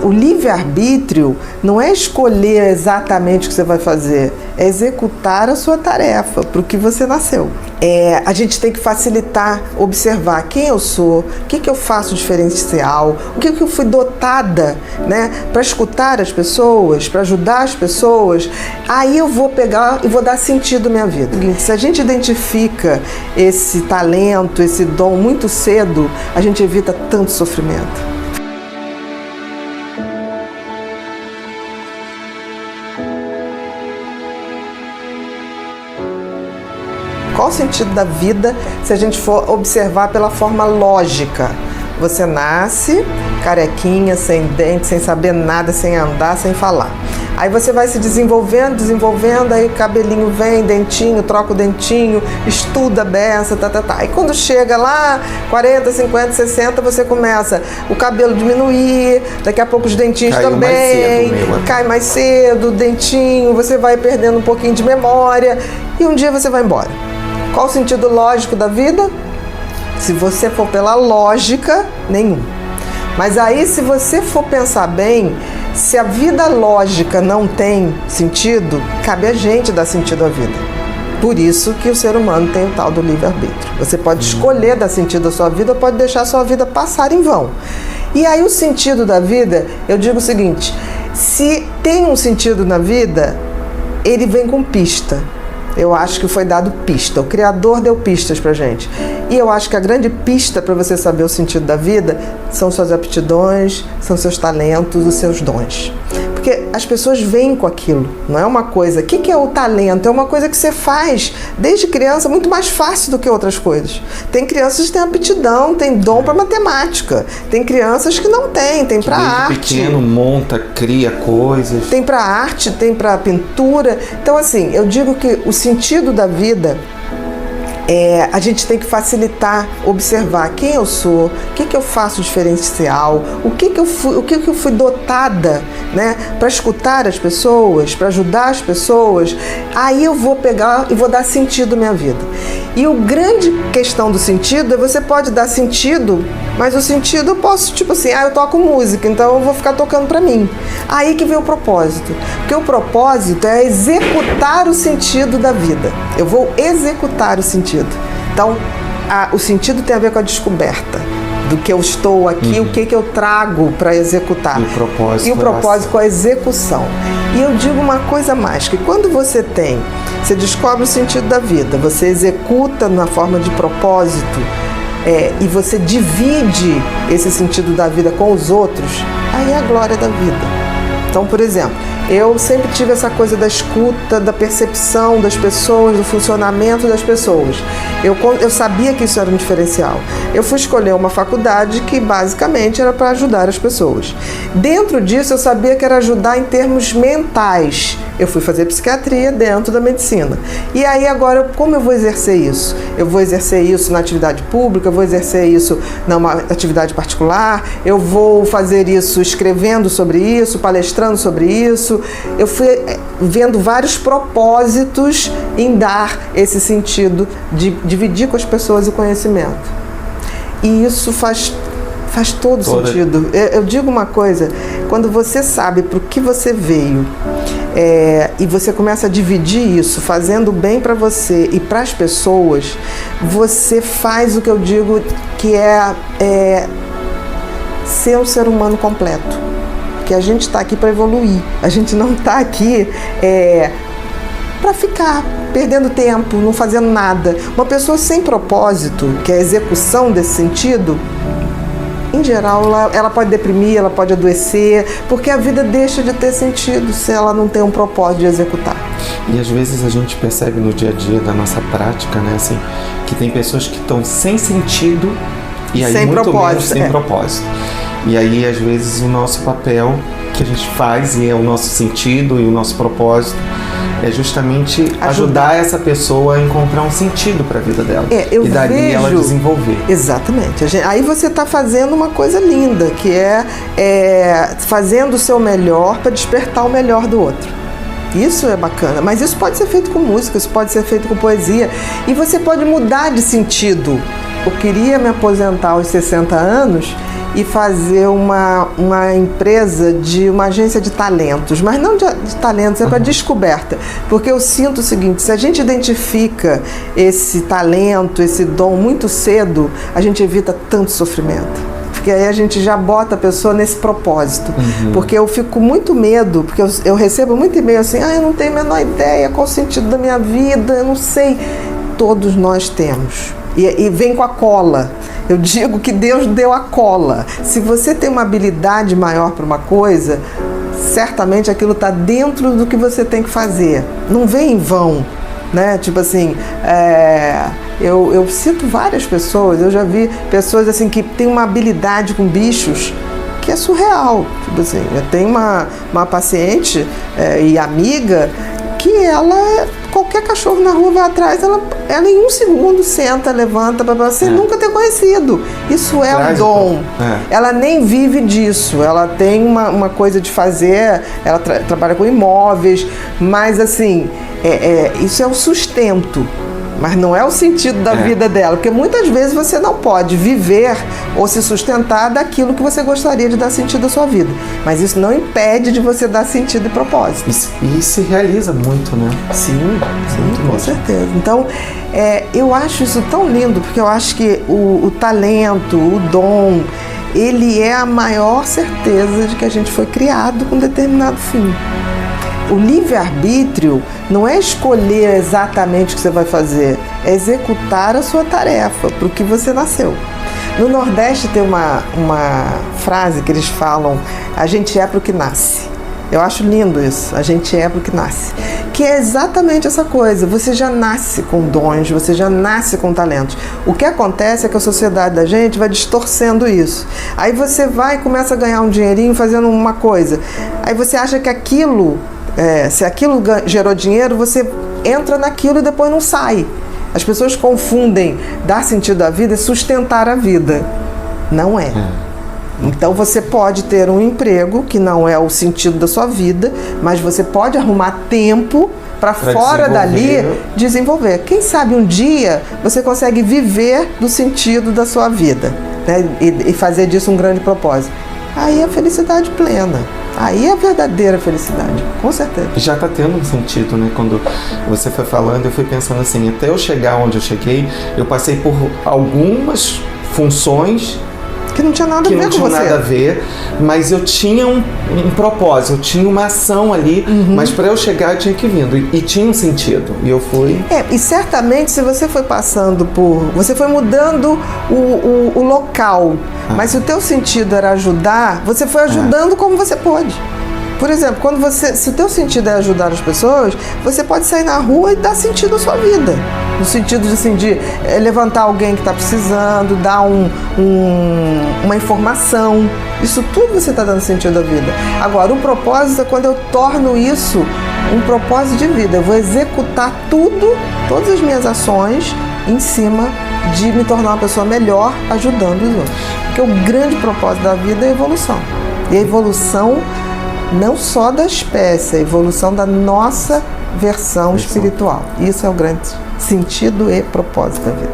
O livre-arbítrio não é escolher exatamente o que você vai fazer, é executar a sua tarefa para o que você nasceu. A gente tem que facilitar, observar quem eu sou, o que eu faço diferencial, o que eu fui dotada, né, para escutar as pessoas, para ajudar as pessoas. Aí eu vou pegar e vou dar sentido à minha vida. Se a gente identifica esse talento, esse dom muito cedo, a gente evita tanto sofrimento. Qual o sentido da vida se a gente for observar pela forma lógica? Você nasce carequinha, sem dente, sem saber nada, sem andar, sem falar. Aí você vai se desenvolvendo, aí cabelinho vem, dentinho, troca o dentinho, estuda a beça, Aí quando chega lá, 40, 50, 60, você começa o cabelo diminuir, daqui a pouco os dentinhos também, cai mais cedo, o dentinho, você vai perdendo um pouquinho de memória e um dia você vai embora. Qual o sentido lógico da vida? Se você for pela lógica, nenhum. Mas aí, se você for pensar bem, se a vida lógica não tem sentido, cabe a gente dar sentido à vida. Por isso que o ser humano tem o tal do livre-arbítrio. Você pode escolher dar sentido à sua vida ou pode deixar a sua vida passar em vão. E aí o sentido da vida, eu digo o seguinte, se tem um sentido na vida, ele vem com pista. Eu acho que foi dado pista, o Criador deu pistas pra gente. E eu acho que a grande pista para você saber o sentido da vida são suas aptidões, são seus talentos, os seus dons. Porque as pessoas vêm com aquilo, não é uma coisa... O que é o talento? É uma coisa que você faz desde criança muito mais fácil do que outras coisas. Tem crianças que têm aptidão, têm dom para matemática. Tem crianças que não têm, tem para arte. Desde pequeno monta, cria coisas. Tem para arte, tem para pintura. Então assim, eu digo que o sentido da vida... a gente tem que facilitar, observar quem eu sou, o que eu faço diferencial, o que eu fui dotada, né, para escutar as pessoas, para ajudar as pessoas. Aí eu vou pegar e vou dar sentido à minha vida. E a grande questão do sentido é você pode dar sentido, mas o sentido eu posso, tipo assim, eu toco música, então eu vou ficar tocando para mim. Aí que vem o propósito. Porque o propósito é executar o sentido da vida. Eu vou executar o sentido. Então, o sentido tem a ver com a descoberta do que eu estou aqui, o que eu trago para executar. E o propósito com a execução. E eu digo uma coisa mais, que quando você descobre o sentido da vida, você executa na forma de propósito, e você divide esse sentido da vida com os outros, aí é a glória da vida. Então, por exemplo, eu sempre tive essa coisa da escuta, da percepção das pessoas, do funcionamento das pessoas. Eu sabia que isso era um diferencial. Eu fui escolher uma faculdade que basicamente era para ajudar as pessoas. Dentro disso, eu sabia que era ajudar em termos mentais. Eu fui fazer psiquiatria dentro da medicina. E aí agora, como eu vou exercer isso? Eu vou exercer isso na atividade pública, eu vou exercer isso numa atividade particular, eu vou fazer isso escrevendo sobre isso, palestrando sobre isso. Eu fui vendo vários propósitos em dar esse sentido de dividir com as pessoas o conhecimento. E isso faz todo sentido. Eu digo uma coisa, quando você sabe para o que você veio, e você começa a dividir isso, fazendo bem para você e para as pessoas, você faz o que eu digo que é ser um ser humano completo. Que a gente está aqui para evoluir, a gente não está aqui para ficar perdendo tempo, não fazendo nada. Uma pessoa sem propósito, que é a execução desse sentido, em geral, ela pode deprimir, ela pode adoecer, porque a vida deixa de ter sentido se ela não tem um propósito de executar. E às vezes a gente percebe no dia a dia da nossa prática, né, assim, que tem pessoas que estão sem sentido e aí sem muito menos sem propósito. E aí, às vezes, o nosso papel que a gente faz, e é o nosso sentido e o nosso propósito, é justamente ajudar essa pessoa a encontrar um sentido para a vida dela. E dali ela desenvolver. Exatamente. Aí você está fazendo uma coisa linda, que é fazendo o seu melhor para despertar o melhor do outro. Isso é bacana, mas isso pode ser feito com música, isso pode ser feito com poesia. E você pode mudar de sentido. Eu queria me aposentar aos 60 anos e fazer uma empresa de uma agência de talentos, mas não de talentos, é para descoberta, porque eu sinto o seguinte: se a gente identifica esse talento, esse dom muito cedo, a gente evita tanto sofrimento. Porque aí a gente já bota a pessoa nesse propósito. Porque eu fico com muito medo, porque eu recebo muito e-mail assim: eu não tenho a menor ideia qual o sentido da minha vida, eu não sei. Todos nós temos. E vem com a cola. Eu digo que Deus deu a cola. Se você tem uma habilidade maior para uma coisa, certamente aquilo está dentro do que você tem que fazer. Não vem em vão, né? Tipo assim, eu cito várias pessoas, eu já vi pessoas assim que têm uma habilidade com bichos que é surreal. Tipo assim, eu tenho uma paciente e amiga que ela, qualquer cachorro na rua vai atrás, ela em 1 segundo senta, levanta, sem nunca ter conhecido. Isso é um dom. Ela nem vive disso, ela tem uma coisa de fazer, ela trabalha com imóveis, mas assim, isso é o sustento. Mas não é o sentido da vida dela, porque muitas vezes você não pode viver ou se sustentar daquilo que você gostaria de dar sentido à sua vida. Mas isso não impede de você dar sentido e propósito. E se realiza muito, né? Sim, com certeza. Então, eu acho isso tão lindo, porque eu acho que o talento, o dom, ele é a maior certeza de que a gente foi criado com um determinado fim. O livre-arbítrio não é escolher exatamente o que você vai fazer, é executar a sua tarefa para o que você nasceu. No Nordeste tem uma frase que eles falam: a gente é para o que nasce. Eu acho lindo isso, a gente é para o que nasce. Que é exatamente essa coisa, você já nasce com dons, você já nasce com talentos. O que acontece é que a sociedade da gente vai distorcendo isso. Aí você vai e começa a ganhar um dinheirinho fazendo uma coisa. Aí você acha que aquilo... se aquilo gerou dinheiro, você entra naquilo e depois não sai. As pessoas confundem dar sentido à vida e sustentar a vida. Não é. Então você pode ter um emprego que não é o sentido da sua vida, mas você pode arrumar tempo para fora dali desenvolver. Quem sabe um dia você consegue viver do sentido da sua vida, né? E fazer disso um grande propósito. Aí é a felicidade plena. Aí é a verdadeira felicidade, com certeza. Já está tendo um sentido, né? Quando você foi falando, eu fui pensando assim, até eu chegar onde eu cheguei, eu passei por algumas funções que não tinha nada a ver com você. Que não tinha nada a ver, mas eu tinha um propósito, eu tinha uma ação ali, mas para eu chegar eu tinha que ir vindo, e tinha um sentido, e eu fui... E certamente se você foi passando por... Você foi mudando o local, mas se o teu sentido era ajudar, você foi ajudando como você pôde. Por exemplo, se o teu sentido é ajudar as pessoas, você pode sair na rua e dar sentido à sua vida. No sentido de levantar alguém que está precisando, dar uma informação. Isso tudo você está dando sentido à vida. Agora, o propósito é quando eu torno isso um propósito de vida. Eu vou executar todas as minhas ações em cima de me tornar uma pessoa melhor ajudando os outros. Porque o grande propósito da vida é a evolução. E a evolução não só da espécie, a evolução da nossa versão espiritual. Isso é o grande sentido e propósito da vida.